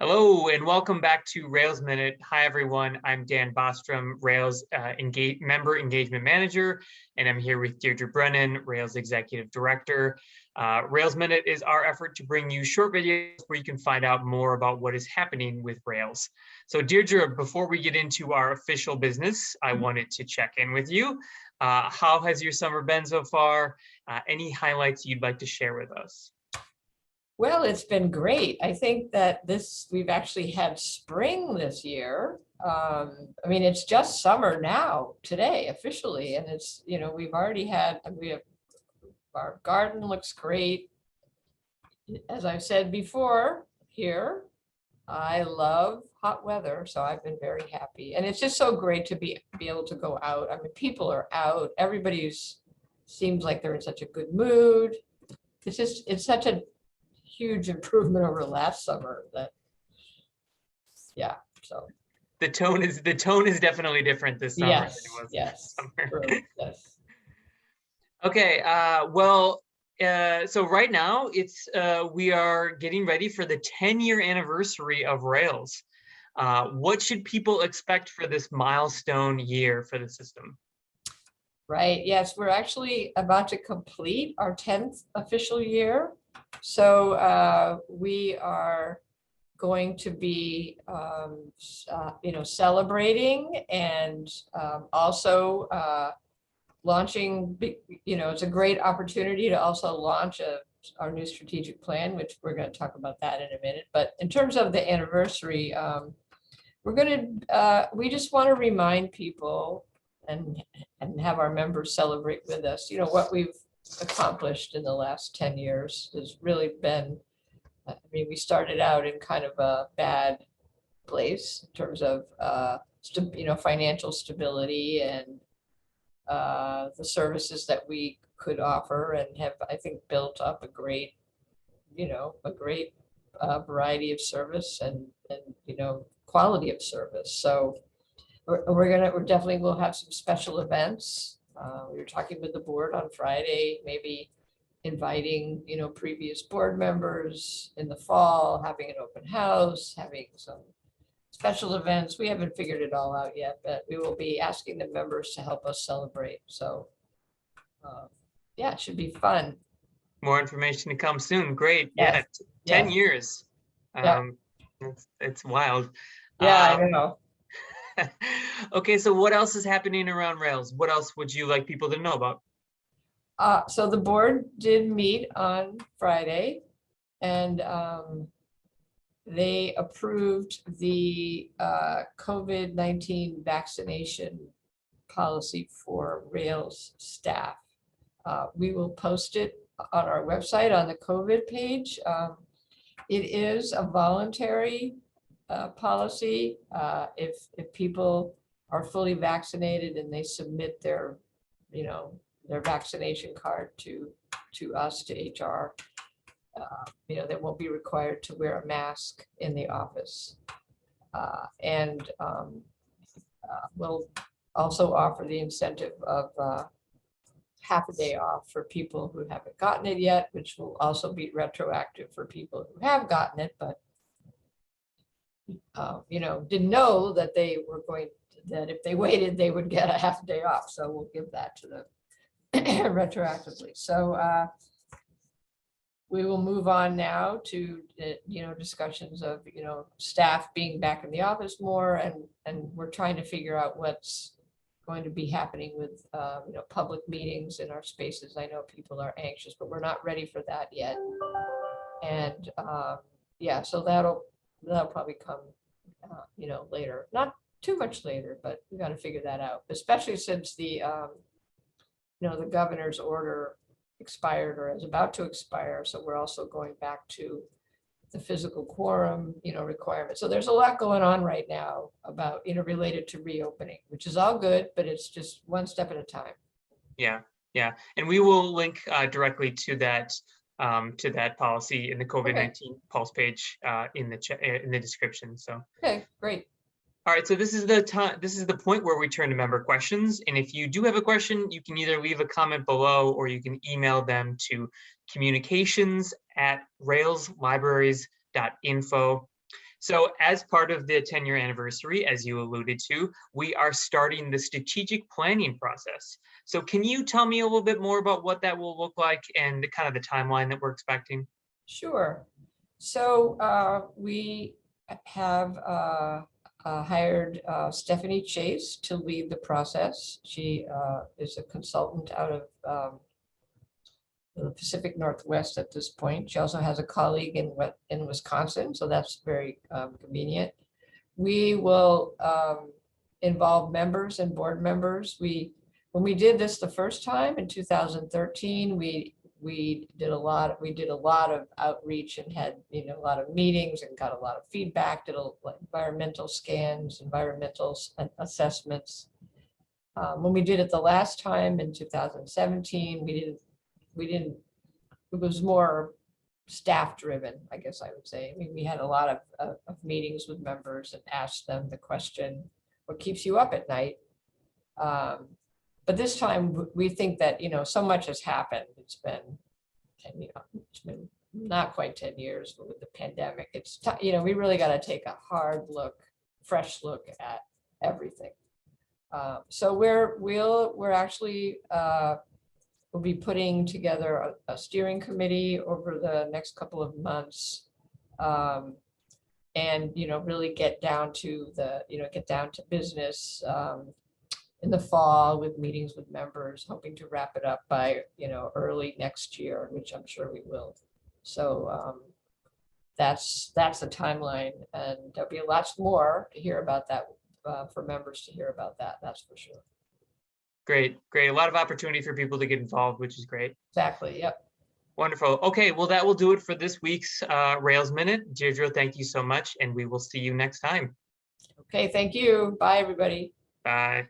Hello and welcome back to Rails Minute. Hi everyone, I'm Dan Bostrom, Rails Member Engagement Manager, and I'm here with Deirdre Brennan, Rails Executive Director. Rails Minute is our effort to bring you short videos where you can find out more about what is happening with Rails. So Deirdre, before we get into our official business, I wanted to check in with you. How has your summer been so far? Any highlights you'd like to share with us? Well, it's been great. I think that we've actually had spring this year. I mean, it's just summer now, today, officially, and it's, we've already had, our garden looks great. As I've said before here, I love hot weather, so I've been very happy. And it's just so great to be able to go out. I mean, people are out. Seems like they're in such a good mood. It's such a huge improvement over last summer so the tone is definitely different this summer than it was last summer. True, yes. Okay, so right now we are getting ready for the 10-year anniversary of Rails. What should people expect for this milestone year for the system? Right, yes, we're actually about to complete our 10th official year. So we are going to be, celebrating and also launching. It's a great opportunity to also launch our new strategic plan, which we're going to talk about that in a minute. But in terms of the anniversary, we just want to remind people and have our members celebrate with us, what we've accomplished in the last 10 years has really been, we started out in kind of a bad place in terms of, financial stability and the services that we could offer, and have, I think, built up a great variety of service and quality of service. So we're definitely will have some special events. We were talking with the board on Friday, maybe inviting, previous board members in the fall, having an open house, having some special events. We haven't figured it all out yet, but we will be asking the members to help us celebrate. So yeah, it should be fun. More information to come soon. Great. Yes. Yeah, 10 years. It's wild. Yeah, I know. Okay, so what else is happening around Rails? What else would you like people to know about? So the board did meet on Friday, and they approved the COVID-19 vaccination policy for Rails staff. We will post it on our website on the COVID page. It is a voluntary policy. If people are fully vaccinated and they submit their vaccination card to us, to HR, they won't be required to wear a mask in the office. And we'll also offer the incentive of half a day off for people who haven't gotten it yet, which will also be retroactive for people who have gotten it, but didn't know that that if they waited, they would get a half a day off. So we'll give that to them retroactively. So we will move on now to discussions of staff being back in the office more, and we're trying to figure out what's going to be happening with public meetings in our spaces. I know people are anxious, but we're not ready for that yet. And so that'll probably come later, not too much later, but we got to figure that out, especially since the the governor's order expired or is about to expire. So we're also going back to the physical quorum requirement. So there's a lot going on right now about related to reopening, which is all good, but it's just one step at a time. Yeah, and we will link directly to that policy in the COVID-19 pulse page in the description. So okay, great. All right, so this is the point where we turn to member questions. And if you do have a question, you can either leave a comment below or you can email them to communications@railslibraries.info. So as part of the 10-year anniversary, as you alluded to, we are starting the strategic planning process. So can you tell me a little bit more about what that will look like and the kind of the timeline that we're expecting? Sure. So we have hired Stephanie Chase to lead the process. She is a consultant out of the Pacific Northwest at this point. She also has a colleague in Wisconsin, so that's very convenient. We will involve members and board members. When we did this the first time in 2013, we did a lot of outreach and had a lot of meetings and got a lot of feedback, did environmental scans, environmental assessments. When we did it the last time in 2017, it was more staff driven, I guess I would say. I mean, we had a lot of meetings with members and asked them the question, what keeps you up at night? But this time we think that, so much has happened. It's been not quite 10 years, but with the pandemic, we really got to take a hard look, fresh look at everything. So we'll be putting together a steering committee over the next couple of months, and really get down to business in the fall with meetings with members, hoping to wrap it up by early next year, which I'm sure we will. So that's the timeline, and there'll be lots more to hear about that, for members to hear about that. That's for sure. Great. A lot of opportunity for people to get involved, which is great. Exactly. Yep. Wonderful. Okay, well, that will do it for this week's Rails Minute. Deirdre, thank you so much, and we will see you next time. Okay, thank you. Bye, everybody. Bye.